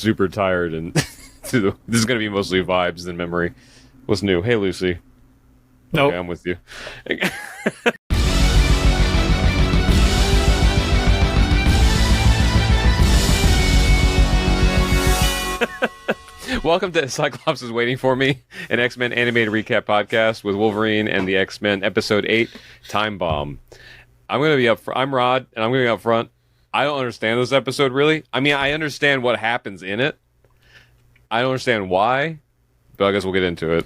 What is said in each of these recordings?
super tired, and this is going to be mostly vibes than memory. What's new? Hey, Lucy. Nope. Okay, I'm with you. Welcome to Cyclops is Waiting for Me, an X-Men animated recap podcast with Wolverine and the X-Men, episode 8, Time Bomb. I'm Rod, and I'm going to be up front. I don't understand this episode, really. I mean, I understand what happens in it. I don't understand why, but I guess we'll get into it.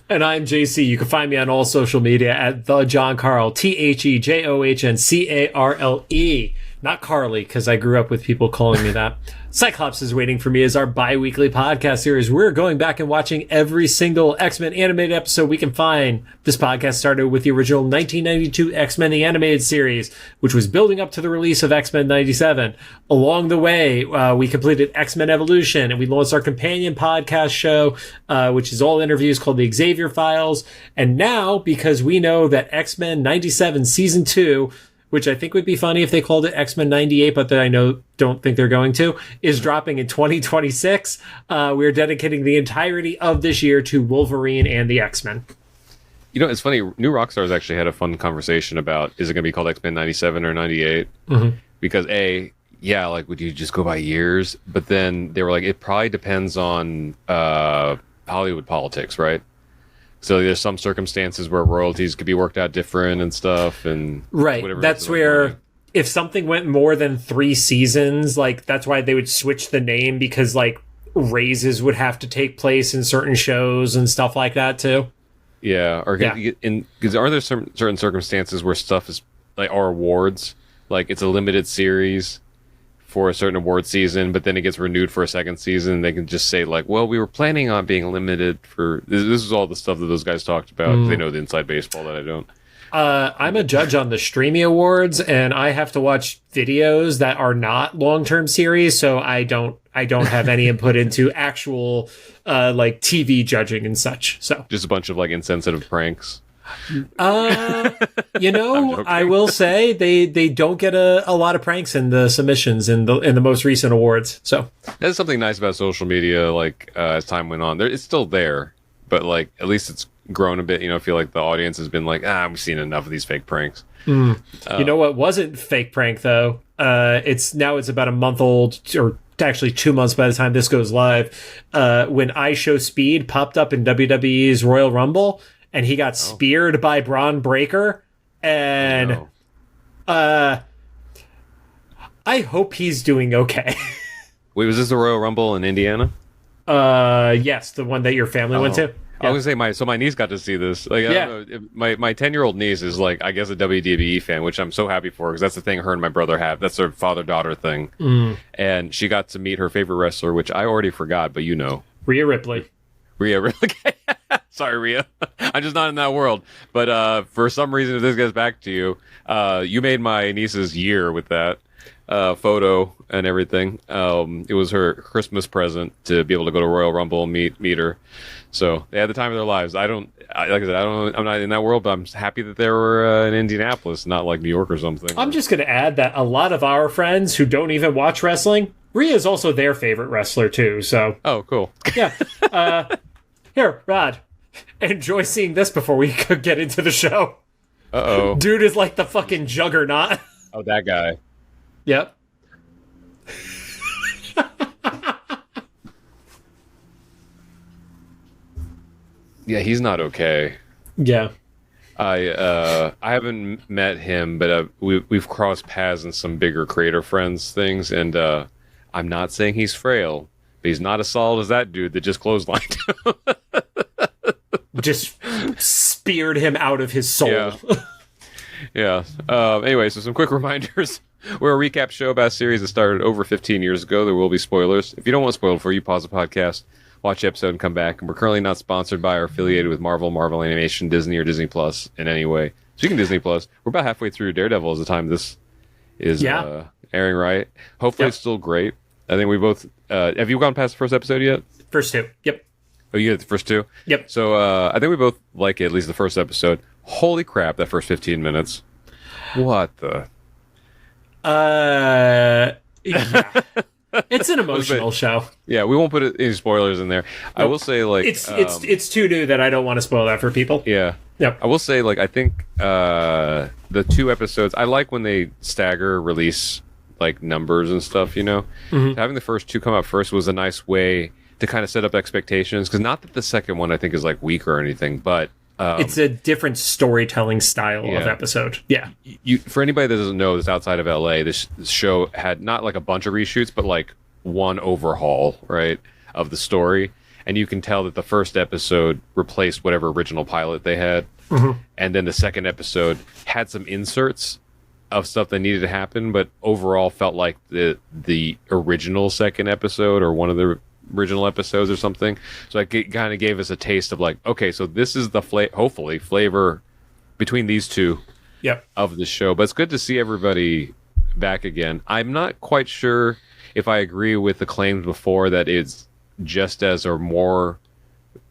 And I'm JC. You can find me on all social media at the John Carl, TheJohnCarle. Not Carly, because I grew up with people calling me that. Cyclops is Waiting for Me is our bi-weekly podcast series. We're going back and watching every single X-Men animated episode we can find. This podcast started with the original 1992 X-Men the Animated Series, which was building up to the release of X-Men 97. Along the way, we completed X-Men Evolution, and we launched our companion podcast show, which is all interviews called the Xavier Files. And now, because we know that X-Men 97 Season 2, which I think would be funny if they called it X-Men 98, but that I don't think they're going to, is dropping in 2026. We're dedicating the entirety of this year to Wolverine and the X-Men. You know, it's funny. New Rockstars actually had a fun conversation about, is it going to be called X-Men 97 or 98? Mm-hmm. Because would you just go by years? But then they were like, it probably depends on Hollywood politics, right? So there's some circumstances where royalties could be worked out different and stuff, and right. That's where if something went more than 3 seasons, like that's why they would switch the name, because like raises would have to take place in certain shows and stuff like that too. Yeah, because are there certain circumstances where stuff is like our awards, like it's a limited series for a certain award season, but then it gets renewed for a second season. They can just say like, well, we were planning on being limited for this is all the stuff that those guys talked about. They know the inside baseball that I don't. I'm a judge on the Streamy Awards, and I have to watch videos that are not long-term series, so I don't have any input into actual like TV judging and such. So just a bunch of like insensitive pranks. I will say they don't get a lot of pranks in the submissions in the most recent awards. So that's something nice about social media. Like as time went on, it's still there, but like at least it's grown a bit. I feel like the audience has been like, we've seen enough of these fake pranks. You know what wasn't fake prank though? It's about a month old, or actually 2 months by the time this goes live. When I Show Speed popped up in WWE's Royal Rumble. And he got speared by Braun Breaker, and I hope he's doing okay. Wait, was this the Royal Rumble in Indiana? Yes, the one that your family went to. Yeah. I was gonna say my niece got to see this. Like, I don't know, my 10-year-old niece is like, I guess, a WWE fan, which I'm so happy for, because that's the thing her and my brother have. That's their father-daughter thing, and she got to meet her favorite wrestler, which I already forgot, but Rhea Ripley. Rhea Ripley. Sorry, Rhea. I'm just not in that world. But for some reason, if this gets back to you, you made my niece's year with that photo and everything. It was her Christmas present to be able to go to Royal Rumble and meet her. So they had the time of their lives. I'm not in that world, but I'm happy that they were in Indianapolis, not like New York or something. I'm just going to add that a lot of our friends who don't even watch wrestling, Rhea is also their favorite wrestler too. So cool. Yeah. Here, Rod, enjoy seeing this before we could get into the show. Uh-oh. Dude is like the fucking juggernaut. Oh, that guy. Yep. Yeah, he's not okay. Yeah. I haven't met him, but we've crossed paths in some bigger creator friends things, and I'm not saying he's frail, but he's not as solid as that dude that just clotheslined him. Just speared him out of his soul. Yeah. Anyway, so some quick reminders. We're a recap show about a series that started over 15 years ago. There will be spoilers. If you don't want spoiled for you, pause the podcast, watch the episode, and come back. And we're currently not sponsored by or affiliated with Marvel Animation, Disney, or Disney Plus in any way. Speaking of Disney Plus, we're about halfway through Daredevil as the time this is airing, right? Hopefully it's still great. I think we both... have you gone past the first episode yet? First 2. Yep. Oh, you get the first 2? Yep. So I think we both like it, at least the first episode. Holy crap, that first 15 minutes. What the... Yeah. It's an emotional show. Yeah, we won't put any spoilers in there. Nope. I will say, like, it's too new that I don't want to spoil that for people. Yeah. Yep. I will say, like, I think the 2 episodes, I like when they stagger release, like, numbers and stuff, you know? Mm-hmm. So having the first 2 come out first was a nice way to kind of set up expectations, because not that the second one, I think, is, like, weak or anything, but... it's a different storytelling style of episode. Yeah. For anybody that doesn't know this outside of LA, this show had not, like, a bunch of reshoots, but, like, one overhaul, right, of the story. And you can tell that the first episode replaced whatever original pilot they had. Mm-hmm. And then the second episode had some inserts of stuff that needed to happen, but overall felt like the original second episode or one of the original episodes or something. So it kind of gave us a taste of, like, okay, so this is the hopefully flavor between these two of the show. But it's good to see everybody back again. I'm not quite sure if I agree with the claims before that it's just as or more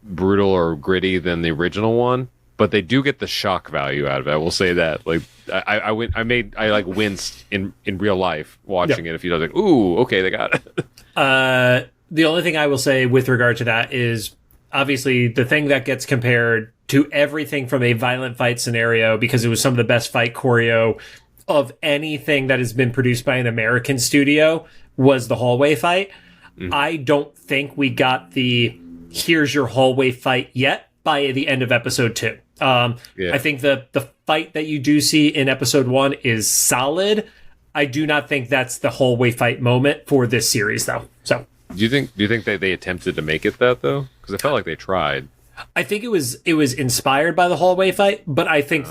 brutal or gritty than the original one, but they do get the shock value out of it. I will say that. Like, I winced in real life watching it. If you know, like, ooh, okay, they got it. The only thing I will say with regard to that is, obviously, the thing that gets compared to everything from a violent fight scenario, because it was some of the best fight choreo of anything that has been produced by an American studio, was the hallway fight. Mm-hmm. I don't think we got the here's your hallway fight yet by the end of episode 2. I think the fight that you do see in episode 1 is solid. I do not think that's the hallway fight moment for this series, though. So, do you think that they attempted to make it that, though? Because it felt like they tried. I think it was inspired by the hallway fight, but I think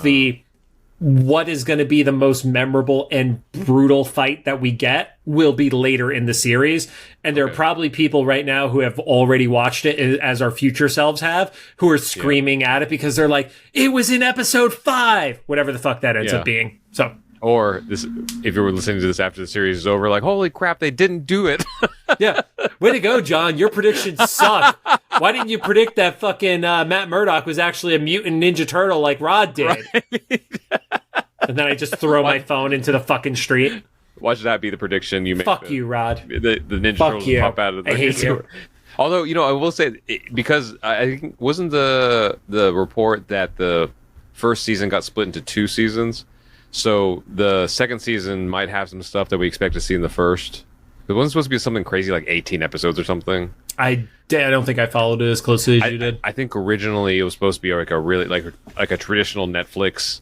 what is going to be the most memorable and brutal fight that we get will be later in the series. And there are probably people right now who have already watched it, as our future selves have, who are screaming at it because they're like, it was in episode 5, whatever the fuck that ends up being. So, or this, if you were listening to this after the series is over, like, holy crap, they didn't do it. Yeah. Way to go, John. Your predictions suck. Why didn't you predict that fucking Matt Murdock was actually a mutant Ninja Turtle like Rod did? Right. And then I just throw my phone into the fucking street. Watch that be the prediction you make. Fuck you, Rod. The Ninja Turtles will pop out of the... I hate you. Although, you know, I will say, because I think, wasn't the report that the first season got split into 2 seasons? So the second season might have some stuff that we expect to see in the first. It wasn't supposed to be something crazy like 18 episodes or something. I don't think I followed it as closely as you did. I think originally it was supposed to be like a really like a traditional Netflix,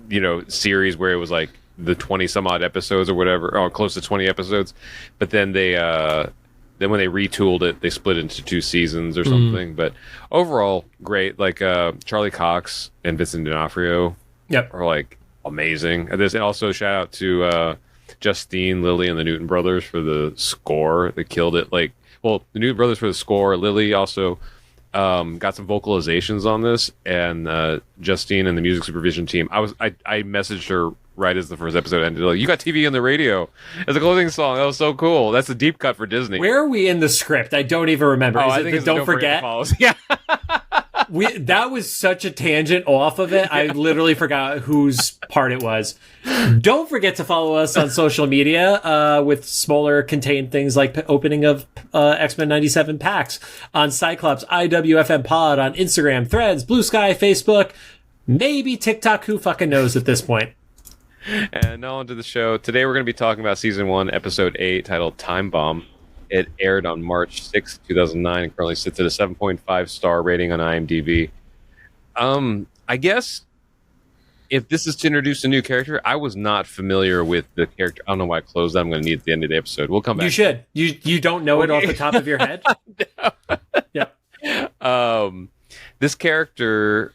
you know, series where it was like the 20 some odd episodes or whatever, or close to 20 episodes. But then then when they retooled it, they split it into 2 seasons or something. But overall, great. Like Charlie Cox and Vincent D'Onofrio are like amazing at this. And also shout out to Justine, Lily, and the Newton Brothers for the score. They killed it. Like, well, the Newton Brothers for the score. Lily also got some vocalizations on this, and Justine and the music supervision team. I messaged her right as the first episode ended. Like, you got TV on the radio as a closing song. That was so cool. That's a deep cut for Disney. Where are we in the script? I don't even remember. Oh, Is I it think it's Don't Forget? Yeah. That was such a tangent off of it. I literally forgot whose part it was. Don't forget to follow us on social media with smaller contained things like opening of X-Men 97 packs on Cyclops, IWFM Pod on Instagram, Threads, Blue Sky, Facebook, maybe TikTok. Who fucking knows at this point? And now on to the show. Today we're going to be talking about Season 1, Episode 8, titled Time Bomb. It aired on March 6, 2009, and currently sits at a 7.5 star rating on IMDb. I guess if this is to introduce a new character, I was not familiar with the character. I don't know why I closed that. I'm going to need at the end of the episode. We'll come back. You should. You don't know it off the top of your head? Yeah. This character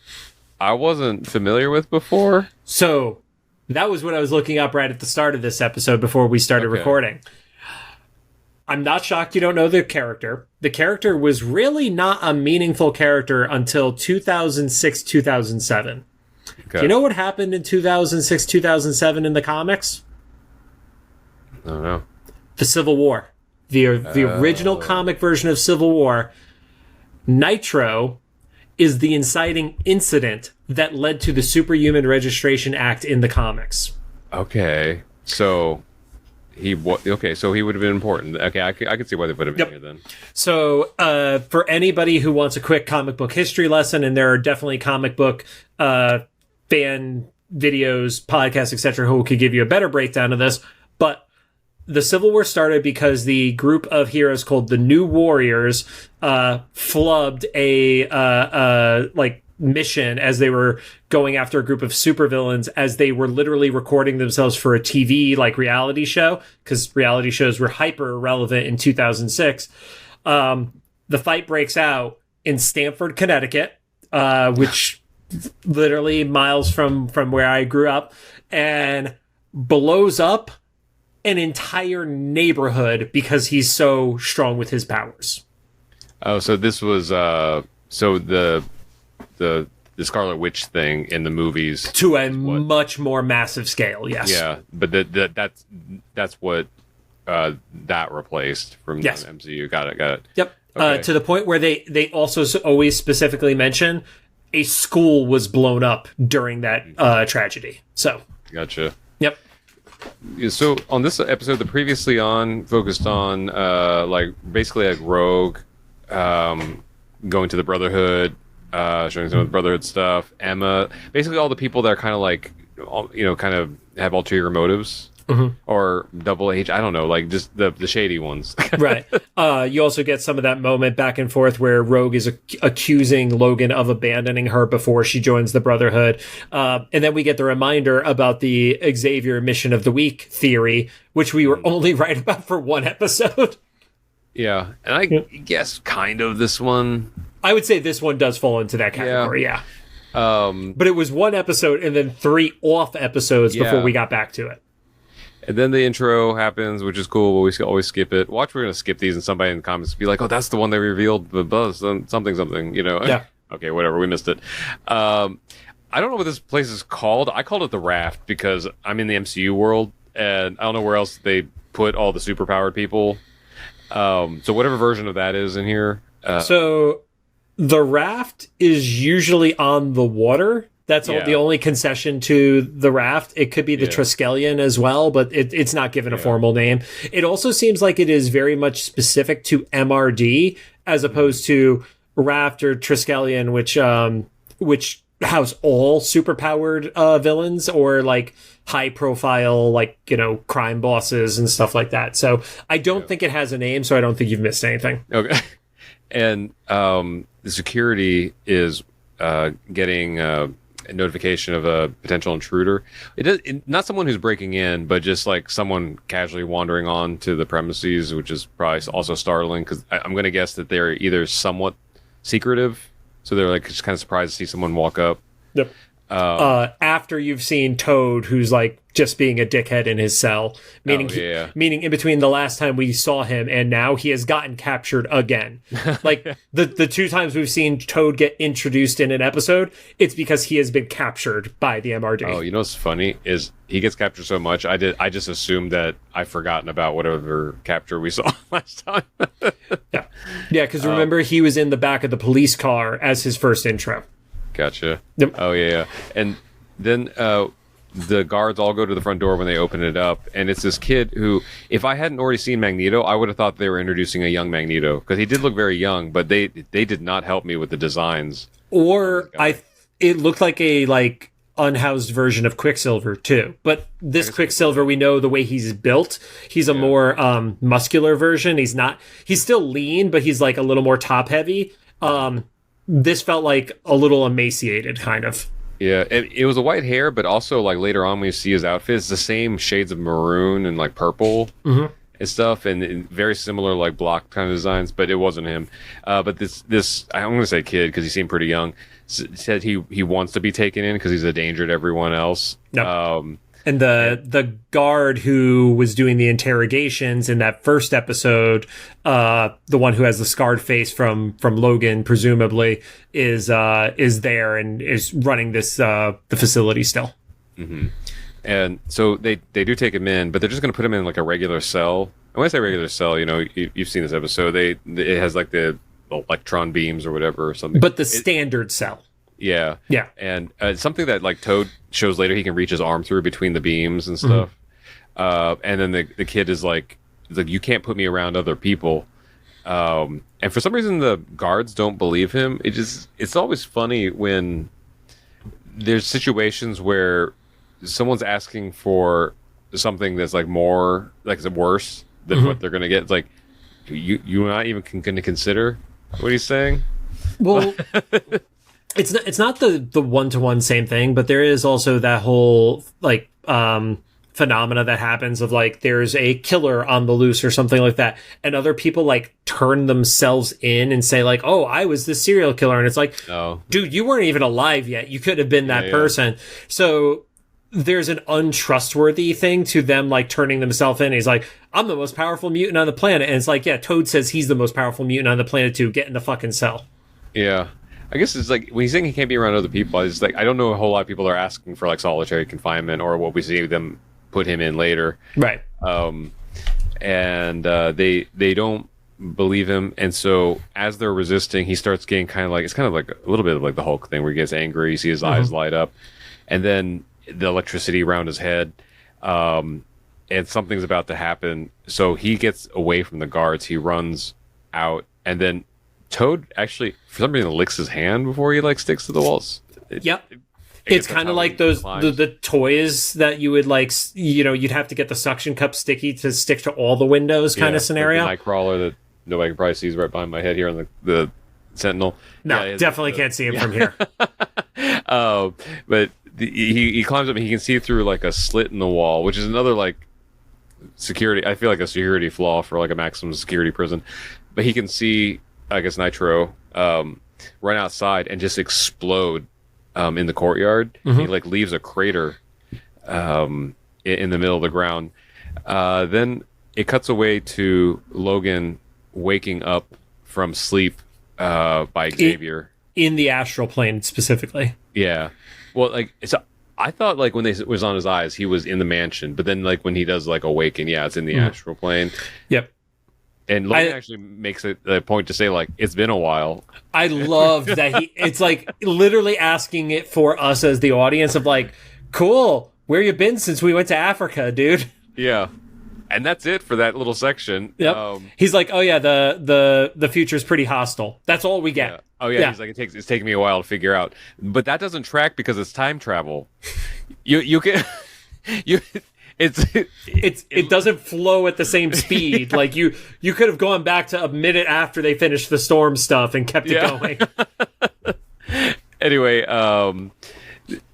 I wasn't familiar with before. So that was what I was looking up right at the start of this episode before we started recording. I'm not shocked you don't know the character. The character was really not a meaningful character until 2006, 2007. Okay. Do you know what happened in 2006, 2007 in the comics? I don't know. The Civil War. The original comic version of Civil War. Nitro is the inciting incident that led to the Superhuman Registration Act in the comics. Okay. So Okay, so he would have been important. Okay, I could see why they put him in here then. So, for anybody who wants a quick comic book history lesson, and there are definitely comic book fan videos, podcasts, etc., who could give you a better breakdown of this, but the Civil War started because the group of heroes called the New Warriors flubbed a mission as they were going after a group of supervillains, as they were literally recording themselves for a TV reality show, because reality shows were hyper relevant in 2006. The fight breaks out in Stamford, Connecticut, which literally miles from where I grew up, and blows up an entire neighborhood because he's so strong with his powers. Oh, so this was the Scarlet Witch thing in the movies to a much more massive scale. Yes. Yeah, but that's what that replaced from the MCU. Got it. Yep. Okay. To the point where they also always specifically mention a school was blown up during that tragedy. So. Gotcha. Yep. So on this episode, the previously on focused on basically Rogue going to the Brotherhood, showing some of the Brotherhood stuff. Emma, basically all the people that are kind of kind of have ulterior motives, or double H. I don't know, just the shady ones. Right. You also get some of that moment back and forth where Rogue is accusing Logan of abandoning her before she joins the Brotherhood. And then we get the reminder about the Xavier Mission of the Week theory, which we were only right about for one episode. Yeah. And I guess kind of this one. I would say this one does fall into that category, yeah. But it was one episode and then 3 off episodes before we got back to it. And then the intro happens, which is cool, but we always skip it. Watch, we're going to skip these, and somebody in the comments will be like, oh, that's the one they revealed, something, Yeah. Okay, whatever, we missed it. I don't know what this place is called. I called it the Raft because I'm in the MCU world, and I don't know where else they put all the superpowered people. So whatever version of that is in here. So the Raft is usually on the water. That's the only concession to the Raft. It could be the Triskelion as well, but it's not given a formal name. It also seems like it is very much specific to MRD as opposed to Raft or Triskelion, which house all superpowered villains or high profile crime bosses and stuff like that. So I don't think it has a name, so I don't think you've missed anything. Okay. And the security is getting a notification of a potential intruder. Not someone who's breaking in, but just someone casually wandering on to the premises, which is probably also startling because I'm going to guess that they're either somewhat secretive, so they're just kind of surprised to see someone walk up. Yep. After you've seen Toad, who's just being a dickhead in his cell, meaning in between the last time we saw him and now he has gotten captured again. The 2 times we've seen Toad get introduced in an episode, it's because he has been captured by the MRD. Oh, you know what's funny is he gets captured so much. I just assumed that I've forgotten about whatever capture we saw last time. Yeah, because remember he was in the back of the police car as his first intro. Gotcha. Yep. Oh, yeah. And then the guards all go to the front door when they open it up, and it's this kid who, if I hadn't already seen Magneto, I would have thought they were introducing a young Magneto, because he did look very young, but they did not help me with the designs. Or it looked like a unhoused version of Quicksilver, too. But this Quicksilver, we know the way he's built, he's a more muscular version. He's still lean, but he's a little more top-heavy. This felt like a little emaciated, kind of. Yeah, it was a white hair, but also later on when you see his outfit, it's the same shades of maroon and purple and stuff, and very similar block kind of designs, but it wasn't him. But this I'm going to say kid because he seemed pretty young. Said he wants to be taken in because he's a danger to everyone else. Yep. And the guard who was doing the interrogations in that first episode, the one who has the scarred face from Logan, presumably, is there and is running the facility still. Mm-hmm. And so they do take him in, but they're just going to put him in a regular cell. And when I say regular cell, you've seen this episode. It has the electron beams or whatever or something. But the standard cell. Yeah. And something that Toad shows later, he can reach his arm through between the beams and stuff. And then the kid is like, you can't put me around other people. And for some reason, the guards don't believe him. It's always funny when there's situations where someone's asking for something that's like more, like it's worse than what they're going to get. It's like, you're not even going to consider what he's saying. Well, it's not the one-to-one same thing, but there is also that whole like phenomena that happens of like there's a killer on the loose or something like that, and other people like turn themselves in and say like, oh, I was the serial killer, and it's like, oh, dude, you weren't even alive yet, you could have been that person. So there's an untrustworthy thing to them like turning themselves in. He's like, I'm the most powerful mutant on the planet, and it's like, yeah, Toad says he's the most powerful mutant on the planet too. Get in the fucking cell. Yeah, I guess it's like when he's saying he can't be around other people, it's like I don't know a whole lot of people are asking for like solitary confinement or what we see them put him in later, right? And they don't believe him, and so as they're resisting, he starts getting kind of like, it's kind of like a little bit of like the Hulk thing where he gets angry, you see his eyes light up, and then the electricity around his head, and something's about to happen. So he gets away from the guards, he runs out, and then Toad actually for some reason licks his hand before he like sticks to the walls. It's kind of like those the toys that you would like, you know, you'd have to get the suction cup sticky to stick to all the windows kind of scenario. Like the Nightcrawler that nobody can probably sees right behind my head here on the Sentinel. No, definitely can't see him from here. But he climbs up and he can see through like a slit in the wall, which is another like security. I feel like a security flaw for like a maximum security prison. But he can see, I guess, Nitro run outside and just explode in the courtyard. He like leaves a crater in the middle of the ground. Then it cuts away to Logan waking up from sleep by Xavier in the astral plane specifically. Yeah. Well, like I thought like when it was on his eyes, he was in the mansion, but then like when he does like awaken, it's in the astral plane. Yep. And Logan actually makes a point to say like, it's been a while. I loved that it's like literally asking it for us as the audience of like, cool, where you been since we went to Africa, dude? Yeah. And that's it for that little section. Yep. He's like, oh yeah, the future's pretty hostile. That's all we get. Yeah. Oh yeah. He's like, it's taking me a while to figure out, but that doesn't track because it's time travel. You can It doesn't flow at the same speed. Like you could have gone back to a minute after they finished the storm stuff and kept it going. Anyway,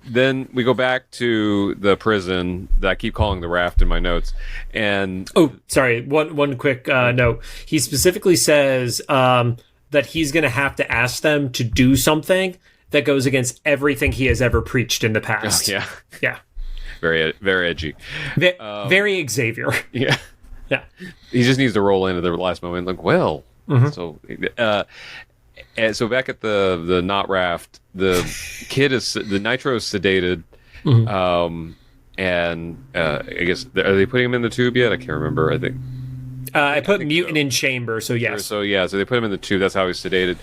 then we go back to the prison that I keep calling the raft in my notes. And one quick note. He specifically says that he's going to have to ask them to do something that goes against everything he has ever preached in the past. Yeah. Very edgy. Very Xavier. Yeah. Yeah. He just needs to roll in at the last moment. Like, well. So back at the knot raft, the Nitro is sedated. And I guess, are they putting him in the tube yet? I can't remember. I think. I put mutant in chamber, so yes. So they put him in the tube. That's how he's sedated.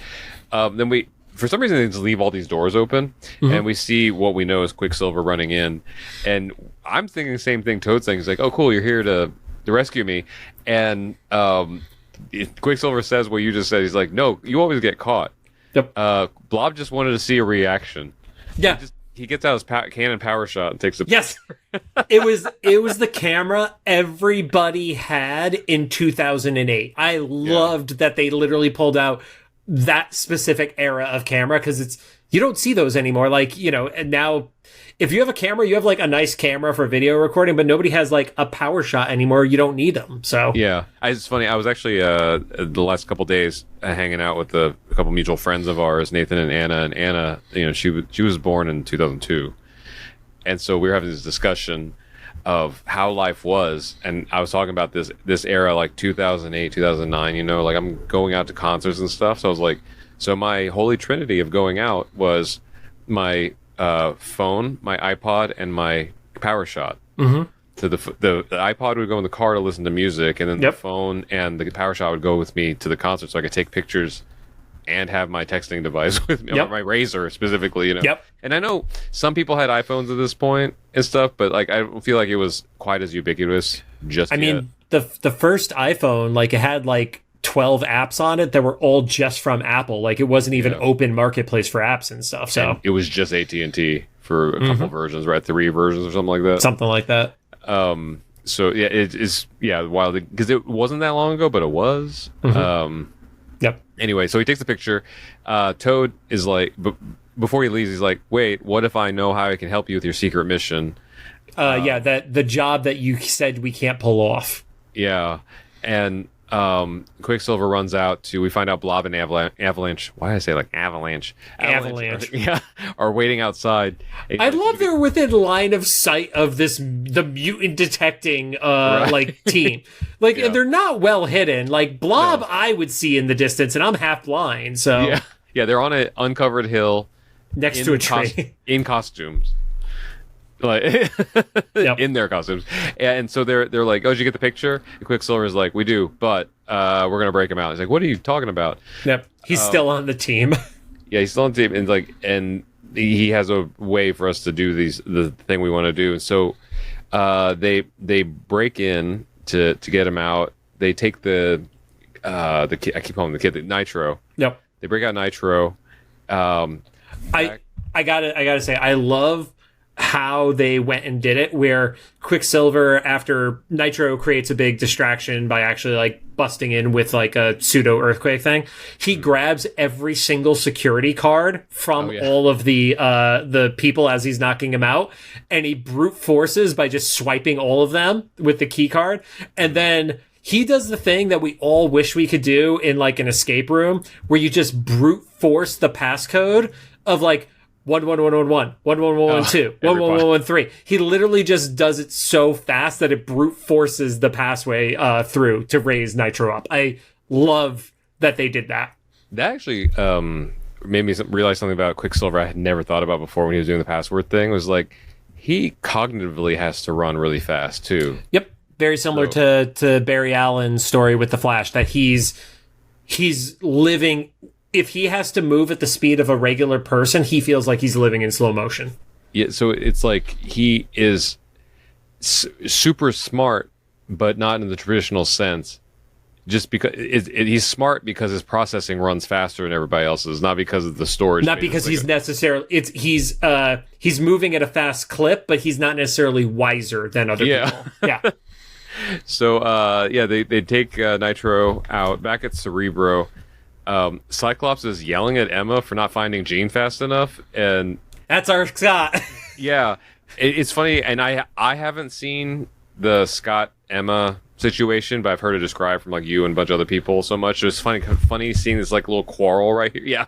Then for some reason, they just leave all these doors open, and we see what we know is Quicksilver running in. And I'm thinking the same thing Toad's saying. He's like, oh, cool, you're here to rescue me. And Quicksilver says what you just said. He's like, no, you always get caught. Yep. Blob just wanted to see a reaction. Yeah. He gets out his cannon power shot and takes a... Yes. It was the camera everybody had in 2008. I loved that they literally pulled out that specific era of camera, because you don't see those anymore. Like, you know, and now if you have a camera, you have like a nice camera for video recording, but nobody has like a power shot anymore. You don't need them. So yeah, it's funny. I was actually the last couple days hanging out with a couple mutual friends of ours, Nathan and Anna. And Anna, you know, she was born in 2002, and so we were having this discussion of how life was, and I was talking about this era, like 2008, 2009, you know, like I'm going out to concerts and stuff. So I was like, so my holy trinity of going out was my phone, my iPod, and my power shot. So the iPod would go in the car to listen to music, and then the phone and the power shot would go with me to the concert, so I could take pictures and have my texting device with me, or Yep. my Razor specifically, you know. Yep. And I know some people had iPhones at this point and stuff, but like I don't feel like it was quite as ubiquitous just I yet. mean, the first iPhone, like, it had like 12 apps on it that were all just from Apple. Like, it wasn't even open marketplace for apps and stuff. So and it was just AT&T for a couple versions, right? 3 versions or something like that. something like that. So yeah, it is wild because it wasn't that long ago, but it was. Yep. Anyway, so he takes the picture. Toad is like, before he leaves, he's like, "Wait, what if I know how I can help you with your secret mission?" That the job that you said we can't pull off. Yeah, and Quicksilver runs out to. We find out Blob and Avalanche. Why did I say like Avalanche? Avalanche. Are waiting outside. I love they're within line of sight of the mutant detecting like team. Like, and they're not well hidden. Like, Blob, I would see in the distance, and I'm half blind. So yeah, they're on an uncovered hill next to a tree in costumes. Like in their costumes, and so they're like, "Oh, did you get the picture?" And Quicksilver's like, "We do, but we're gonna break him out." He's like, "What are you talking about?" Yep, he's still on the team. Yeah, he's still on the team, and he has a way for us to do the thing we want to do. And so they break in to get him out. They take the kid, I keep calling him the kid, the Nitro. Yep. They break out Nitro. I gotta say, I love how they went and did it, where Quicksilver, after Nitro creates a big distraction by actually like busting in with like a pseudo earthquake thing, he grabs every single security card from all of the people as he's knocking him out, and he brute forces by just swiping all of them with the key card. And then he does the thing that we all wish we could do in like an escape room, where you just brute force the passcode of like 11111, 11112, 11113. He literally just does it so fast that it brute forces the passway through to raise Nitro up. I love that they did that. That actually made me realize something about Quicksilver I had never thought about before when he was doing the password thing. Was like, he cognitively has to run really fast too. Yep. Very similar to Barry Allen's story with the Flash, that he's living. If he has to move at the speed of a regular person, he feels like he's living in slow motion. Yeah, so it's like he is super smart, but not in the traditional sense. Just because he's smart because his processing runs faster than everybody else's, not because of the storage. Not because he's necessarily. He's moving at a fast clip, but he's not necessarily wiser than other people. Yeah. So they take Nitro out back at Cerebro. Cyclops is yelling at Emma for not finding Jean fast enough, and that's our Scott. Yeah, it's funny, and I haven't seen the Scott Emma situation, but I've heard it described from like you and a bunch of other people so much. It's funny seeing this like little quarrel right here. Yeah.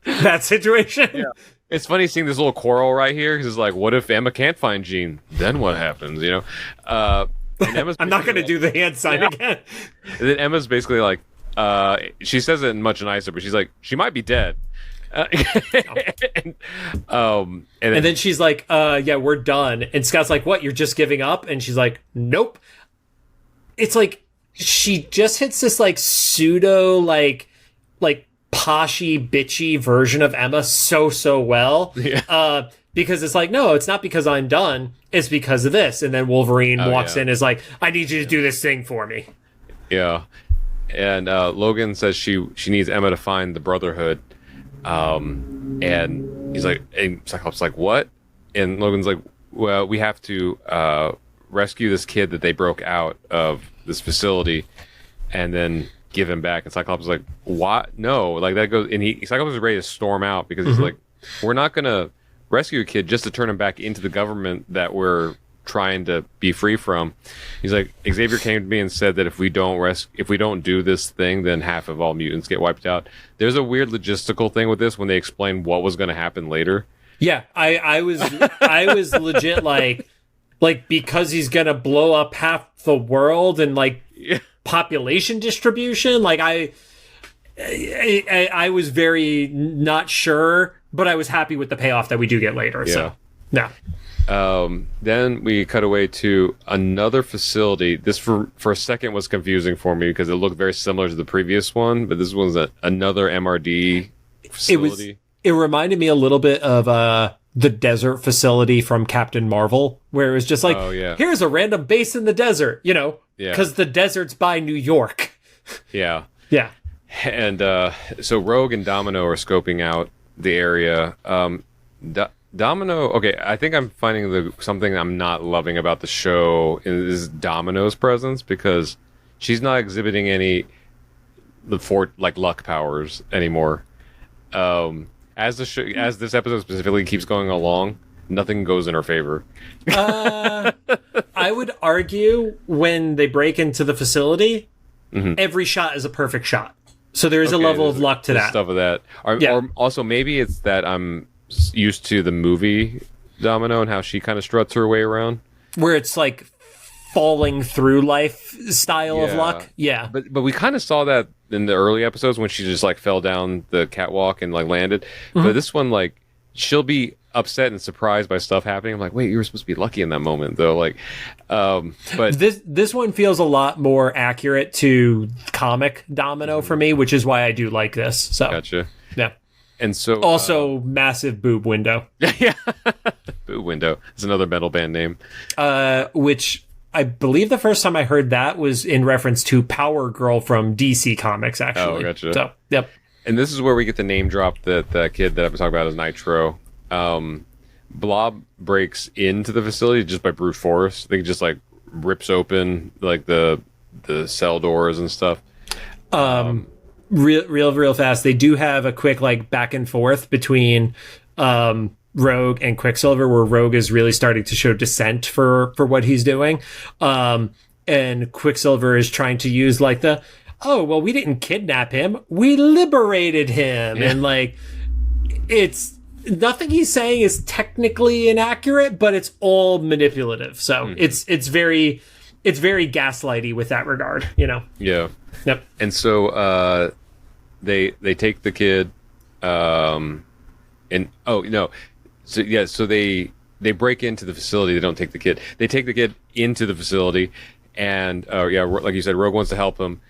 That situation. Yeah. It's funny seeing this little quarrel right here, because it's like, what if Emma can't find Jean? Then what happens? You know. And Emma's I'm not going to do the hand sign again. And then Emma's basically like, she says it much nicer, but she's like, she might be dead. And then she's like, yeah, we're done. And Scott's like, what? You're just giving up? And she's like, nope. It's like she just hits this like pseudo like poshy bitchy version of Emma so well. Yeah. Because it's like, no, it's not because I'm done. It's because of this. And then Wolverine walks in and is like, I need you to do this thing for me. Yeah. And Logan says she needs Emma to find the Brotherhood. And he's like, and Cyclops is like, what? And Logan's like, well, we have to rescue this kid that they broke out of this facility and then give him back. And Cyclops is like, what? No. Like that goes, and Cyclops is ready to storm out because he's like, we're not going to rescue a kid just to turn him back into the government that we're trying to be free from. He's like, Xavier came to me and said that if we don't do this thing, then half of all mutants get wiped out. There's a weird logistical thing with this when they explain what was going to happen later. Yeah, I was legit like because he's gonna blow up half the world and like population distribution. Like I was very not sure, but I was happy with the payoff that we do get later. Yeah. So yeah. Then we cut away to another facility. This for a second was confusing for me because it looked very similar to the previous one, but this one's another MRD facility. It reminded me a little bit of the desert facility from Captain Marvel, where it was just like, here's a random base in the desert, because the desert's by New York. Yeah. Yeah. And so Rogue and Domino are scoping out the area. Domino, okay, I think I'm finding something I'm not loving about the show is Domino's presence, because she's not exhibiting any luck powers anymore. As this episode specifically keeps going along, nothing goes in her favor. I would argue when they break into the facility, every shot is a perfect shot. So there is a level of luck to that. Stuff of that. Or also maybe it's that I'm used to the movie Domino and how she kind of struts her way around, where it's like falling through life style of luck. Yeah, but we kind of saw that in the early episodes when she just like fell down the catwalk and like landed. But this one, like, she'll be upset and surprised by stuff happening. I'm like, wait, you were supposed to be lucky in that moment though. Like, but this one feels a lot more accurate to comic Domino for me, which is why I do like this. So gotcha. Yeah. And so also massive boob window. Yeah. Boob window. It's another metal band name. Which I believe the first time I heard that was in reference to Power Girl from DC Comics, actually. Oh, gotcha. So, yep. And this is where we get the name drop that the kid that I've been talking about is Nitro. Blob breaks into the facility just by brute force. They just like rips open like the cell doors and stuff. Real fast. They do have a quick like back and forth between Rogue and Quicksilver, where Rogue is really starting to show dissent for what he's doing. And Quicksilver is trying to use like we didn't kidnap him, we liberated him. Yeah. And like, it's nothing he's saying is technically inaccurate, but it's all manipulative. So it's very gaslighty with that regard, Yeah. Yep. And so they take the kid so they break into the facility. They don't take the kid. They take the kid into the facility, and like you said, Rogue wants to help him,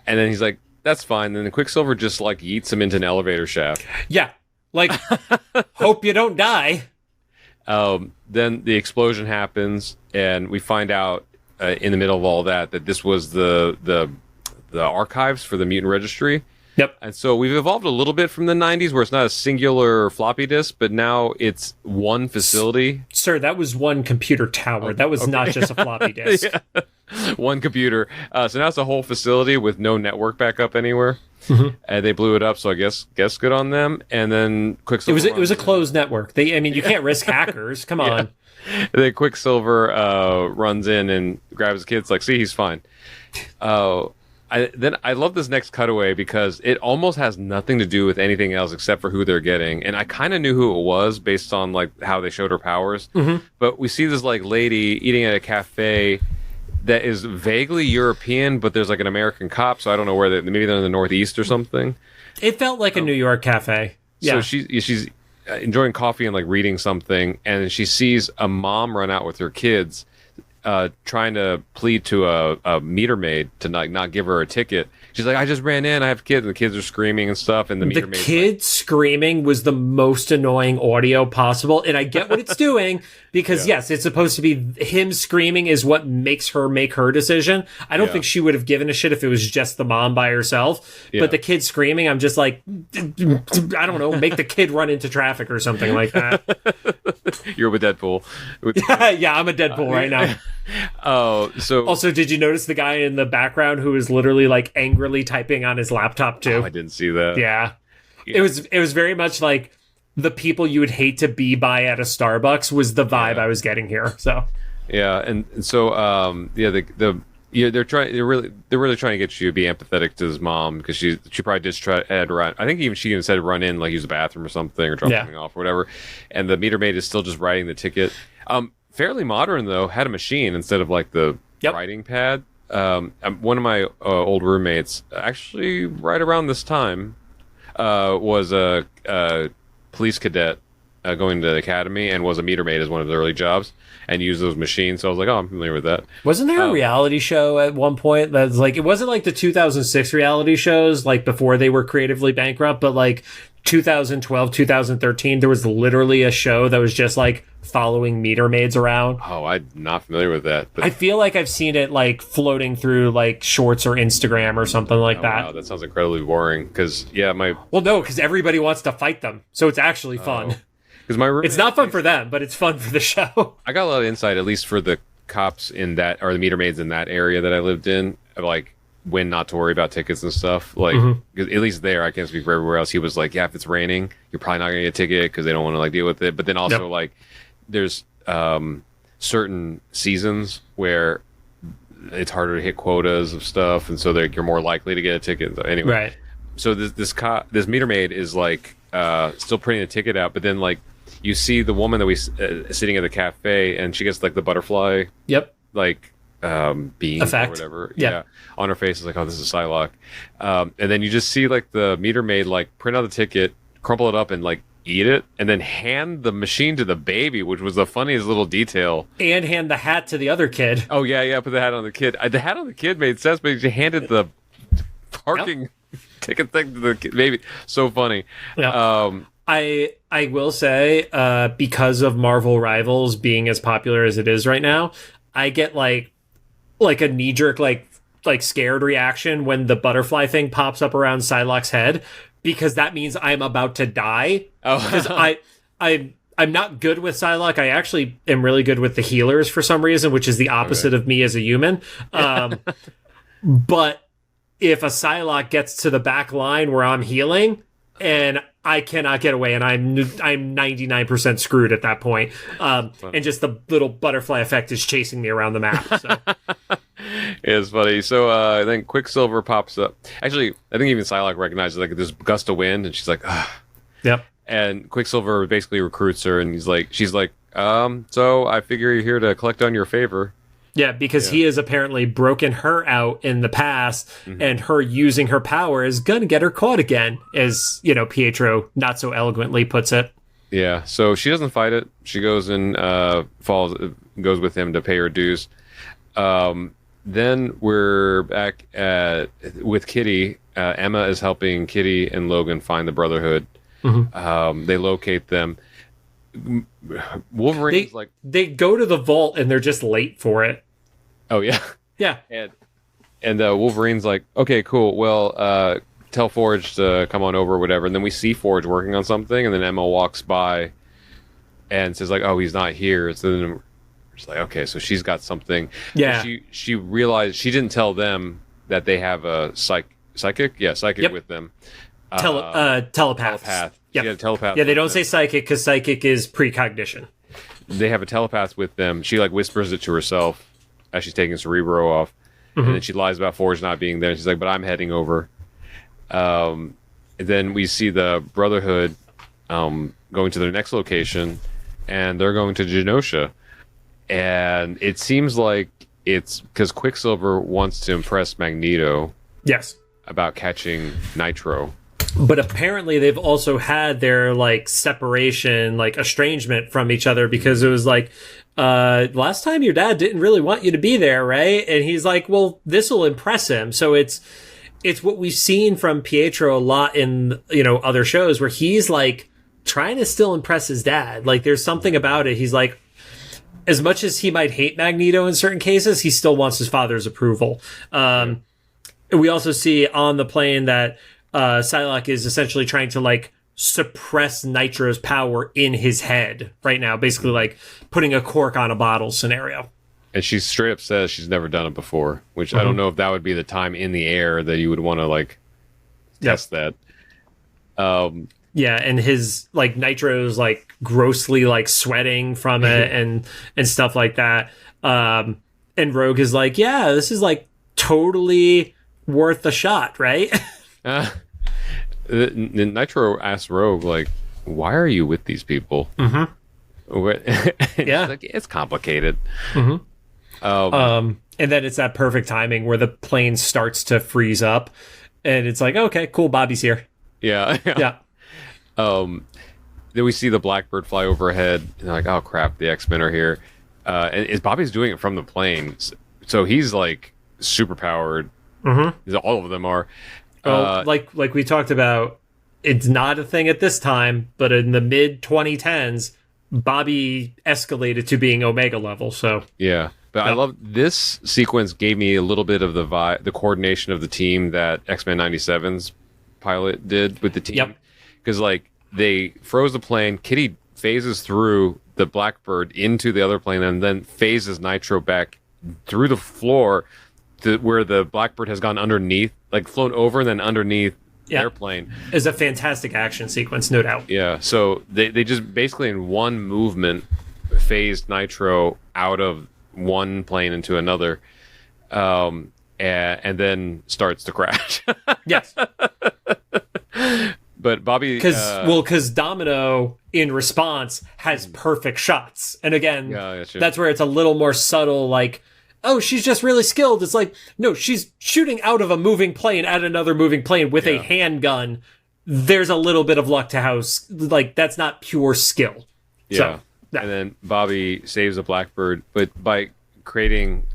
and then he's like, that's fine. Then the Quicksilver just like yeets him into an elevator shaft. Yeah. Like, hope you don't die. Then the explosion happens, and we find out in the middle of all that this was the archives for the mutant registry. Yep. And so we've evolved a little bit from the 90s, where it's not a singular floppy disk, but now it's one facility. Sir, that was one computer tower. That was not just a floppy disk. Yeah. One computer. So now it's a whole facility with no network backup anywhere. And they blew it up, so I guess good on them. And then Quicksilver. It was a closed network. You can't risk hackers. Come on. And then Quicksilver runs in and grabs the kids. Like, see, he's fine. I love this next cutaway because it almost has nothing to do with anything else except for who they're getting. And I kind of knew who it was based on like how they showed her powers. But we see this like lady eating at a cafe that is vaguely European, but there's like an American cop, so I don't know where maybe they're in the Northeast or something. It felt like a New York cafe. Yeah. So she's enjoying coffee and like reading something, and she sees a mom run out with her kids, trying to plead to a meter maid to not give her a ticket. She's like, I just ran in, I have kids, and the kids are screaming and stuff, and the meter maid. The kid screaming was the most annoying audio possible, and I get what it's doing, because yes, it's supposed to be him screaming is what makes her make her decision. I don't think she would have given a shit if it was just the mom by herself, but the kid screaming, I'm just like, I don't know, make the kid run into traffic or something like that. You're with Deadpool. Yeah, I'm a Deadpool right now. So also, did you notice the guy in the background who is literally like angrily typing on his laptop too? I didn't see that. Yeah. It was very much like the people you would hate to be by at a Starbucks was the vibe I was getting here. So and so they're really trying to get you to be empathetic to his mom, because she probably did try to run. I think even she said run in, like use the bathroom or something, or drop something off or whatever. And the meter maid is still just writing the ticket. Fairly modern though, had a machine instead of like the writing pad. One of my old roommates, actually right around this time, was a police cadet going to the academy and was a meter maid as one of the early jobs and used those machines. So I was like, oh, I'm familiar with that. Wasn't there a reality show at one point that's like, it wasn't like the 2006 reality shows, like before they were creatively bankrupt, but like 2012, 2013, there was literally a show that was just like following meter maids around. Oh, I'm not familiar with that. But I feel like I've seen it like floating through like shorts or Instagram or something like that. Wow, that sounds incredibly boring. Because Well, no, because everybody wants to fight them, so it's actually fun. Because my roommate, it's not fun for them, but it's fun for the show. I got a lot of insight, at least for the cops in that, or the meter maids in that area that I lived in, of like when not to worry about tickets and stuff. Like, 'cause at least there, I can't speak for everywhere else. He was like, yeah, if it's raining, you're probably not gonna get a ticket because they don't want to like deal with it. But then also like, there's certain seasons where it's harder to hit quotas of stuff, and so you're more likely to get a ticket. Anyway, Right. So this meter maid is like still printing a ticket out, but then like you see the woman that we sitting at the cafe, and she gets like the butterfly, like beam effect or whatever, yeah, on her face. Is like, oh, this is Psylocke, and then you just see like the meter maid like print out the ticket, crumple it up, and like eat it, and then hand the machine to the baby, which was the funniest little detail. And hand the hat to the other kid. Oh yeah, put the hat on the kid. The hat on the kid made sense, but she handed the parking ticket thing to the kid baby. So funny. Yeah. I will say, because of Marvel Rivals being as popular as it is right now, I get like a knee jerk like scared reaction when the butterfly thing pops up around Psylocke's head, because that means I'm about to die. Because I'm not good with Psylocke. I actually am really good with the healers for some reason, which is the opposite of me as a human. But if a Psylocke gets to the back line where I'm healing and I cannot get away, and I'm 99% screwed at that point, and just the little butterfly effect is chasing me around the map. So. It's funny. So then Quicksilver pops up. Actually, I think even Psylocke recognizes like this gust of wind, and she's like, ugh. Yep. And Quicksilver basically recruits her, and she's like, so I figure you're here to collect on your favor. Yeah, because he has apparently broken her out in the past, and her using her power is going to get her caught again, as, Pietro not so eloquently puts it. Yeah, so she doesn't fight it. She goes and goes with him to pay her dues. Then we're back with Kitty. Emma is helping Kitty and Logan find the Brotherhood. They locate them. Wolverine's they go to the vault and they're just late for it. Oh yeah, yeah. And Wolverine's like, okay, cool. Well, tell Forge to come on over, or whatever. And then we see Forge working on something, and then Emma walks by and says like, oh, he's not here. So then it's like, okay, so she's got something. Yeah. She realized she didn't tell them that they have a psychic. Yeah, psychic with them. Telepath. Yeah, telepath. Yeah, they don't say psychic because psychic is precognition. They have a telepath with them. She like whispers it to herself as she's taking Cerebro off, and then she lies about Forge not being there. She's like, "But I'm heading over." And then we see the Brotherhood going to their next location, and they're going to Genosha, and it seems like it's because Quicksilver wants to impress Magneto. Yes. About catching Nitro. But apparently they've also had their like separation, like estrangement from each other, because it was like, last time your dad didn't really want you to be there, right? And he's like, well, this will impress him. So it's what we've seen from Pietro a lot in, other shows where he's like trying to still impress his dad. Like there's something about it. He's like, as much as he might hate Magneto in certain cases, he still wants his father's approval. We also see on the plane that Psylocke is essentially trying to like suppress Nitro's power in his head right now, basically like putting a cork on a bottle scenario. And she straight up says she's never done it before, which I don't know if that would be the time in the air that you would want to like test that. Yeah, and his like Nitro's like grossly like sweating from it and stuff like that. And Rogue is like, yeah, this is like totally worth a shot, right? Nitro asks Rogue, like, why are you with these people? Yeah. Like, it's complicated. And then it's that perfect timing where the plane starts to freeze up, and it's like, okay, cool, Bobby's here. Yeah. Yeah. then we see the Blackbird fly overhead, and they're like, "Oh crap, the X-Men are here!" And Bobby's doing it from the plane, so he's like super powered. Mm-hmm. All of them are. Like we talked about, it's not a thing at this time, but in the mid 2010s, Bobby escalated to being Omega level. So yeah. But I love this sequence. Gave me a little bit of the coordination of the team that X-Men 97's pilot did with the team. Because like they froze the plane, Kitty phases through the Blackbird into the other plane, and then phases Nitro back through the floor to where the Blackbird has gone underneath, like flown over and then underneath the airplane. It's a fantastic action sequence, no doubt. Yeah. So they just basically in one movement phased Nitro out of one plane into another, and then starts to crash. Yes. But Bobby, because Domino in response has perfect shots, and again, that's where it's a little more subtle. Like, oh, she's just really skilled. It's like, no, she's shooting out of a moving plane at another moving plane with a handgun. There's a little bit of luck to how, like, that's not pure skill. Yeah. So, and then Bobby saves a Blackbird, but by creating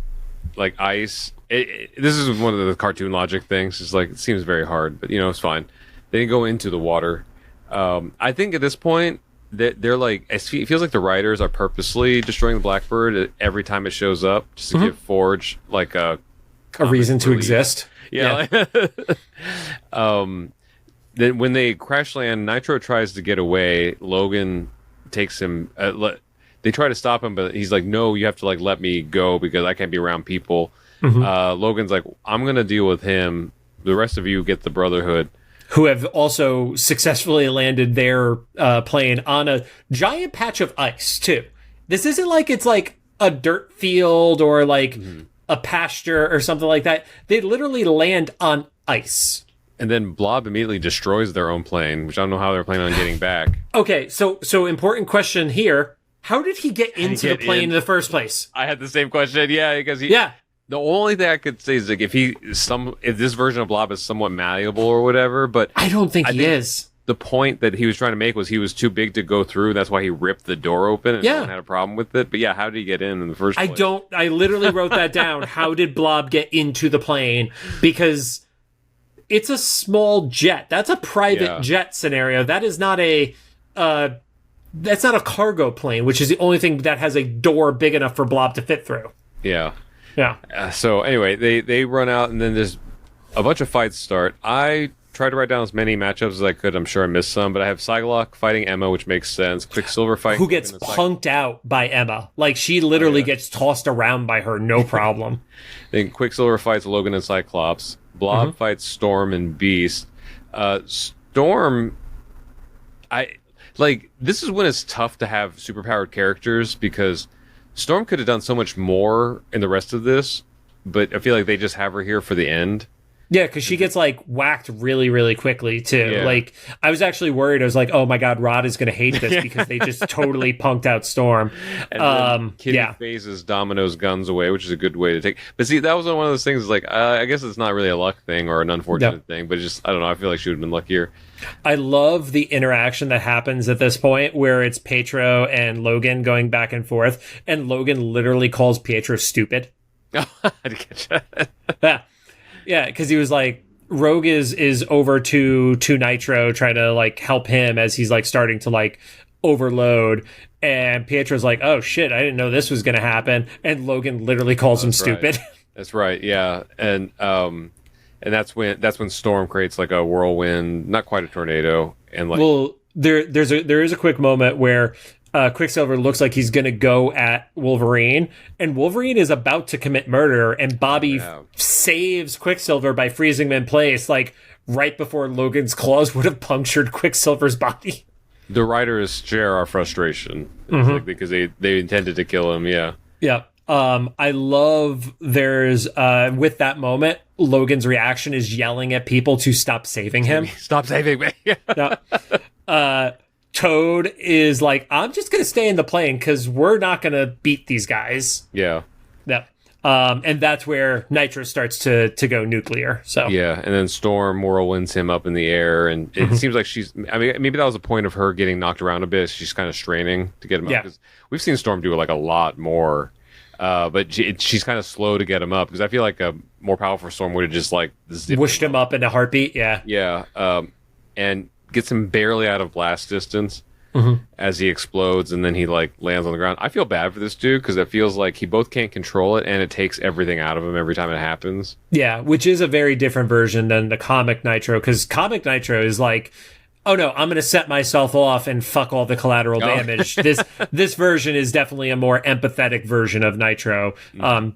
like ice. This is one of the cartoon logic things. It's like, it seems very hard, but it's fine. They go into the water. I think at this point they're like, it feels like the writers are purposely destroying the Blackbird every time it shows up, just to give Forge like a reason to exist. Yeah. Then when they crash land, Nitro tries to get away. Logan takes him. They try to stop him, but he's like, "No, you have to like let me go because I can't be around people." Logan's like, "I'm gonna deal with him. The rest of you get the Brotherhood." Who have also successfully landed their plane on a giant patch of ice, too. This isn't like it's like a dirt field or like a pasture or something like that. They literally land on ice. And then Blob immediately destroys their own plane, which I don't know how they're planning on getting back. Okay, so important question here. How did he get into the plane in the first place? I had the same question, because the only thing I could say is like if this version of Blob is somewhat malleable or whatever, but I don't think he is. The point that he was trying to make was he was too big to go through. That's why he ripped the door open and no one had a problem with it. But how did he get in the first place? I literally wrote that down. How did Blob get into the plane? Because it's a small jet. That's a private jet scenario. That is not that's not a cargo plane, which is the only thing that has a door big enough for Blob to fit through. Yeah. Yeah. So anyway, they run out, and then there's a bunch of fights start. I tried to write down as many matchups as I could. I'm sure I missed some, but I have Psylocke fighting Emma, which makes sense. Quicksilver fighting... Who gets punked out by Emma. Like, she literally gets tossed around by her, no problem. Then Quicksilver fights Logan and Cyclops. Blob fights Storm and Beast. Storm... this is when it's tough to have superpowered characters, because Storm could have done so much more in the rest of this, but I feel like they just have her here for the end. Yeah, because she gets, like, whacked really, really phases too. Yeah. Like, I was actually worried. I was like, oh, my God, Rod is going to hate this because they just totally punked out Storm. And then Kitty phases Domino's guns away, which is a good way to take... But see, that was one of those things, like, I guess it's not really a luck thing or an unfortunate thing, but it's just, I don't know, I feel like she would have been luckier. I love the interaction that happens at this point where it's Pietro and Logan going back and forth, and Logan literally calls Pietro stupid. I didn't catch that. Yeah, because he was like, Rogue is over to Nitro trying to like help him as he's like starting to like overload, and Pietro's like, oh shit, I didn't know this was gonna happen, and Logan literally calls him stupid. Right. That's right, yeah, and that's when Storm creates like a whirlwind, not quite a tornado, and like there is a quick moment where Quicksilver looks like he's going to go at Wolverine, and Wolverine is about to commit murder, and Bobby saves Quicksilver by freezing him in place, like right before Logan's claws would have punctured Quicksilver's body. The writers share our frustration because they intended to kill him. Yeah. I love there's with that moment, Logan's reaction is yelling at people to stop saving him. Stop saving me. Toad is like, I'm just going to stay in the plane because we're not going to beat these guys. Yeah. And that's where Nitro starts to go nuclear. So yeah, and then Storm whirlwinds him up in the air, and it seems like I mean, maybe that was the point of her getting knocked around a bit. She's kind of straining to get him up, because we've seen Storm do like a lot more, but she's kind of slow to get him up, because I feel like a more powerful Storm would have just like whooshed him up in a heartbeat. Yeah, and gets him barely out of blast distance. As he explodes, and then he like lands on the ground. I feel bad for this dude, because it feels like he both can't control it, and it takes everything out of him every time it happens. Yeah, which is a very different version than the comic Nitro, because comic Nitro is like, oh no, I'm going to set myself off and fuck all the collateral damage. This version is definitely a more empathetic version of Nitro.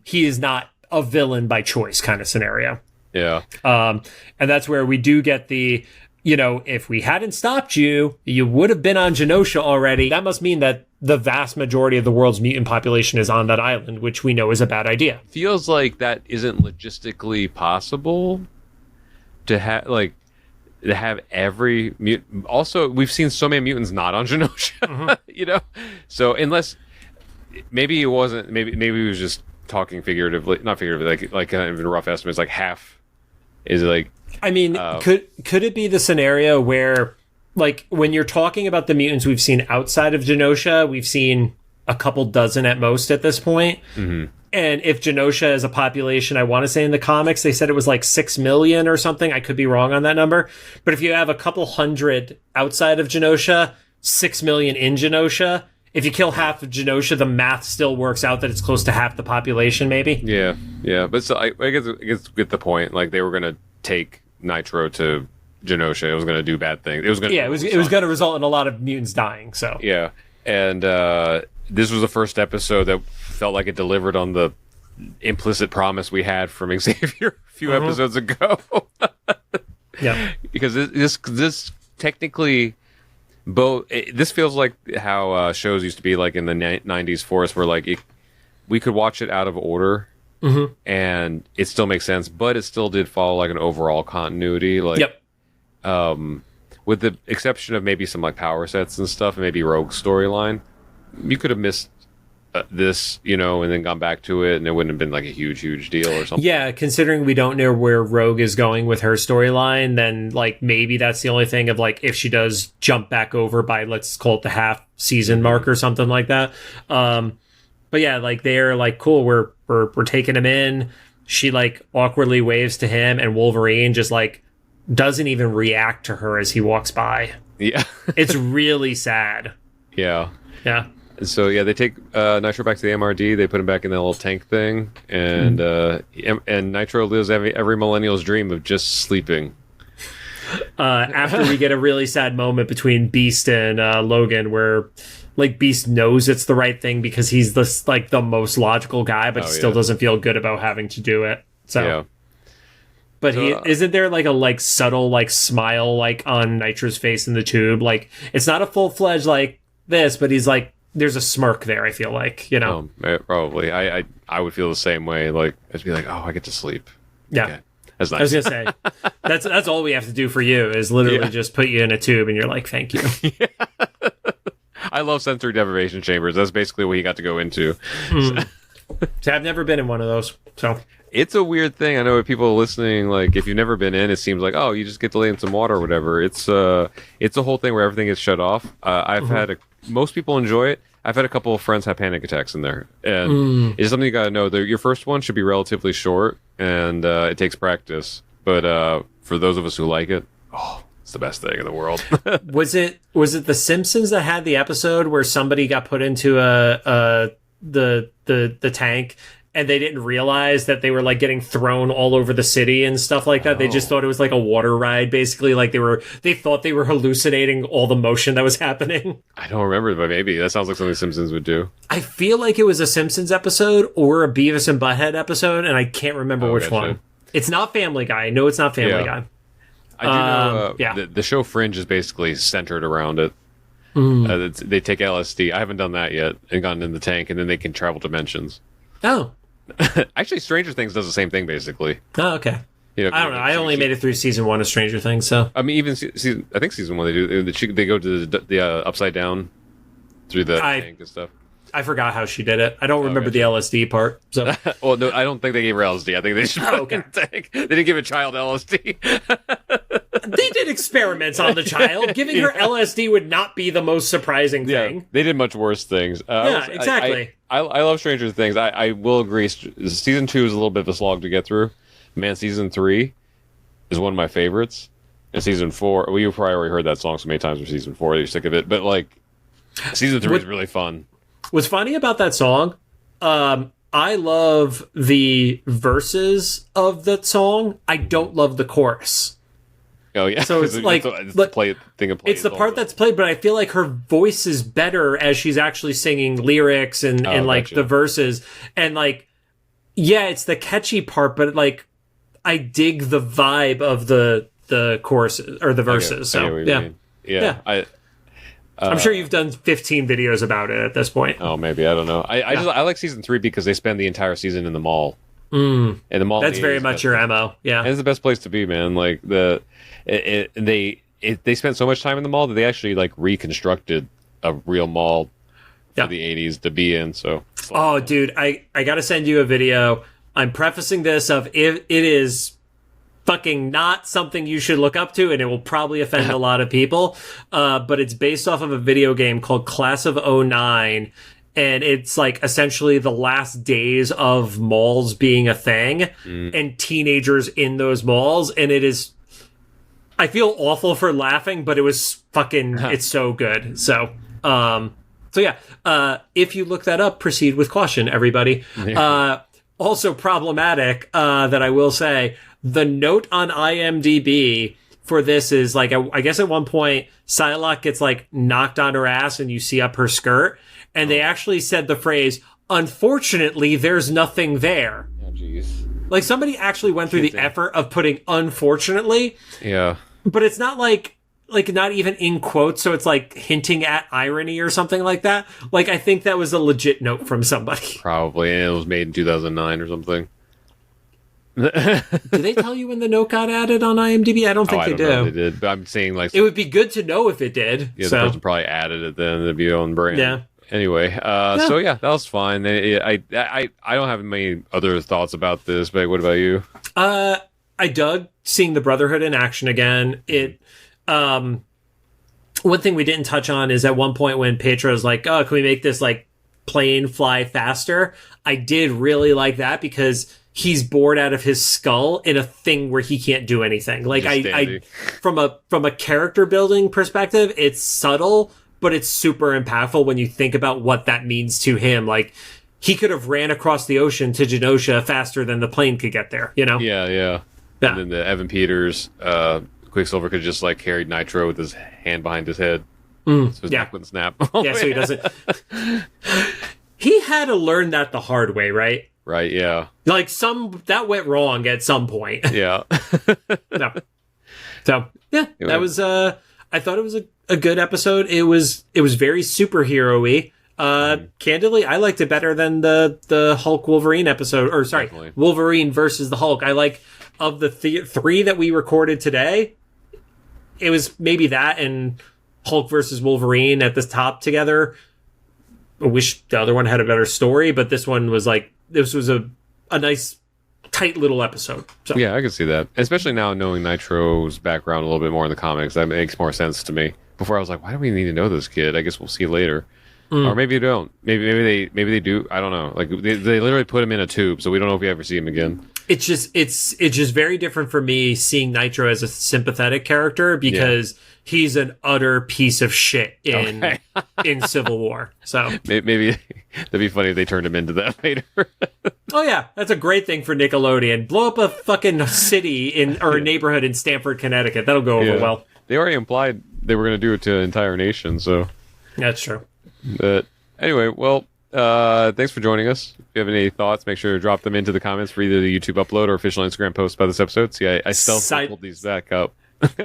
He is not a villain by choice kind of scenario. Yeah. And that's where we do get the, if we hadn't stopped you, you would have been on Genosha already. That must mean that the vast majority of the world's mutant population is on that island, which we know is a bad idea. Feels like that isn't logistically possible to have every mutant. Also, we've seen so many mutants not on Genosha, So unless maybe it wasn't, maybe he was just talking figuratively, not figuratively, like kind of in rough estimates, like half is like. I mean, could it be the scenario where, like, when you're talking about the mutants we've seen outside of Genosha, we've seen a couple dozen at most at this point. And if Genosha is a population, I want to say in the comics, they said it was like 6 million or something. I could be wrong on that number. But if you have a couple hundred outside of Genosha, 6 million in Genosha, if you kill half of Genosha, the math still works out that it's close to half the population, maybe. Yeah. But so I guess get the point. Like, they were going to take Nitro to Genosha. It was going to do bad things. It was going to result in a lot of mutants dying. So yeah, and this was the first episode that felt like it delivered on the implicit promise we had from Xavier a few episodes ago. Yeah, because this technically this feels like how shows used to be like in the 90s for us, where like we could watch it out of order. And it still makes sense, but it still did follow like an overall continuity. Like, with the exception of maybe some like power sets and stuff, and maybe Rogue's storyline, you could have missed this, and then gone back to it, and it wouldn't have been like a huge deal or something. Yeah, considering we don't know where Rogue is going with her storyline, then like maybe that's the only thing of like if she does jump back over by, let's call it the half season mark or something like that. But yeah, like they're like, cool, we're taking him in. She like awkwardly waves to him, and Wolverine just like doesn't even react to her as he walks by. Yeah. It's really sad. Yeah. Yeah. So yeah, they take Nitro back to the MRD. They put him back in that little tank thing, and and Nitro lives every millennial's dream of just sleeping. After we get a really sad moment between Beast and Logan, where like Beast knows it's the right thing because he's the most logical guy, but still doesn't feel good about having to do it. So, but isn't there like a subtle smile on Nitro's face in the tube? Like it's not a full-fledged like this, but he's like there's a smirk there. I feel like probably I would feel the same way. Like I'd be like, oh, I get to sleep. Yeah. Okay. That's nice. I was gonna say that's all we have to do for you is literally just put you in a tube, and you're like, thank you. I love sensory deprivation chambers. That's basically what he got to go into. So I've never been in one of those. So it's a weird thing. I know if people listening, like if you've never been in, it seems like, oh, you just get to lay in some water or whatever. It's a whole thing where everything gets shut off. I've had most people enjoy it. I've had a couple of friends have panic attacks in there, and it's something you got to know. Your first one should be relatively short, and it takes practice. But for those of us who like it, it's the best thing in the world. Was it The Simpsons that had the episode where somebody got put into the tank and they didn't realize that they were like getting thrown all over the city and stuff like that? They just thought it was like a water ride, basically. Like they thought they were hallucinating all the motion that was happening. I don't remember, but maybe that sounds like something Simpsons would do. I feel like it was a Simpsons episode or a Beavis and Butthead episode, and I can't remember which one. It's not Family Guy. No, it's not Family Guy. I do know the show Fringe is basically centered around it. They take LSD. I haven't done that yet and gotten in the tank, and then they can travel dimensions. Oh. Actually, Stranger Things does the same thing, basically. Oh, okay. I don't know. I only made it through season 1 of Stranger Things, so... I mean, even I think season 1 they do. They go to the upside down through the tank and stuff. I forgot how she did it. I don't remember the LSD part. So, well, no, I don't think they gave her LSD. I think they just they didn't give a child LSD. They did experiments on the child. Giving her LSD would not be the most surprising thing. Yeah, they did much worse things. Exactly. I love Stranger Things. I will agree. Season 2 is a little bit of a slog to get through. Man, season 3 is one of my favorites. And season 4, well, you've probably already heard that song so many times for season 4 that you're sick of it. But like, season 3 is really fun. What's funny about that song, I love the verses of that song. I don't love the chorus. Oh yeah, so it's like it's the It's the part that's played, but I feel like her voice is better as she's actually singing lyrics and like the verses. And like, yeah, it's the catchy part, but like, I dig the vibe of the choruses or the verses. So yeah. I'm sure you've done 15 videos about it at this point. Oh, maybe, I don't know. I like season 3 because they spend the entire season in the mall. And the mall. That's very much your MO. Yeah, and it's the best place to be, man. Like they spent so much time in the mall that they actually like reconstructed a real mall for the 80s to be in. So, oh, dude, I gotta send you a video. I'm prefacing this of it is fucking not something you should look up to, and it will probably offend a lot of people. But it's based off of a video game called Class of '09. And it's like essentially the last days of malls being a thing and teenagers in those malls. And it is, I feel awful for laughing, but it was fucking, it's so good. So yeah, if you look that up, proceed with caution, everybody. Also problematic, that I will say, the note on IMDb for this is like, I guess at one point, Psylocke gets like knocked on her ass and you see up her skirt. And they actually said the phrase, unfortunately, there's nothing there. Oh, jeez. Like, somebody actually went through the effort of putting unfortunately. Yeah. But it's not like not even in quotes, so it's like hinting at irony or something like that. Like, I think that was a legit note from somebody. Probably, and it was made in 2009 or something. Did they tell you when the note got added on IMDb? I don't think they do. They did, but I'm saying like... It would be good to know if it did. Yeah, the person probably added it then. It'd be on brand. Yeah. Anyway, so yeah, that was fine. I don't have many other thoughts about this, but what about you? I dug seeing the Brotherhood in action again. It, one thing we didn't touch on is at one point when Petro's like, oh, can we make this like plane fly faster? I did really like that because he's bored out of his skull in a thing where he can't do anything. Like I from a character building perspective, it's subtle, but it's super impactful when you think about what that means to him. Like, he could have ran across the ocean to Genosha faster than the plane could get there, you know? Yeah. And then the Evan Peters, Quicksilver could just, like, carry Nitro with his hand behind his head. So his neck wouldn't snap. Yeah, so he doesn't... He had to learn that the hard way, right? Right, yeah. Like, that went wrong at some point. Yeah. No. So, yeah, that was... I thought it was a good episode. It was very superhero-y. Candidly, I liked it better than the Hulk Wolverine episode, or sorry, definitely. Wolverine versus the Hulk. I like, of the three that we recorded today, it was maybe that and Hulk versus Wolverine at the top together. I wish the other one had a better story, but this one was like, this was a nice, tight little episode. So. Yeah, I can see that. Especially now knowing Nitro's background a little bit more in the comics. That makes more sense to me. Before I was like, why do we need to know this kid? I guess we'll see later. Or maybe you don't. Maybe they do. I don't know. Like they literally put him in a tube, so we don't know if we ever see him again. It's just very different for me seeing Nitro as a sympathetic character because he's an utter piece of shit in Civil War. So maybe that'd be funny if they turned him into that later. Oh yeah, that's a great thing for Nickelodeon. Blow up a fucking city or a neighborhood in Stamford, Connecticut. That'll go over well. They already implied they were going to do it to an entire nation, so that's true. But anyway, well, thanks for joining us. If you have any thoughts, make sure to drop them into the comments for either the YouTube upload or official Instagram post by this episode. See, I stealthily pulled these back up.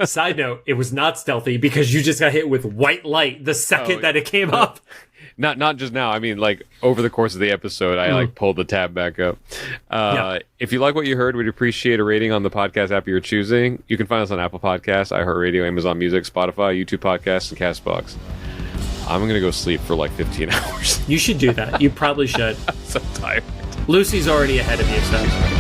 Side note, it was not stealthy because you just got hit with white light the second that it came up. Not just now. I mean, like, over the course of the episode, I, like, pulled the tab back up. If you like what you heard, we'd appreciate a rating on the podcast app you're choosing. You can find us on Apple Podcasts, iHeartRadio, Amazon Music, Spotify, YouTube Podcasts, and CastBox. I'm going to go sleep for like 15 hours. You should do that. You probably should. I'm so tired. Lucy's already ahead of you, so.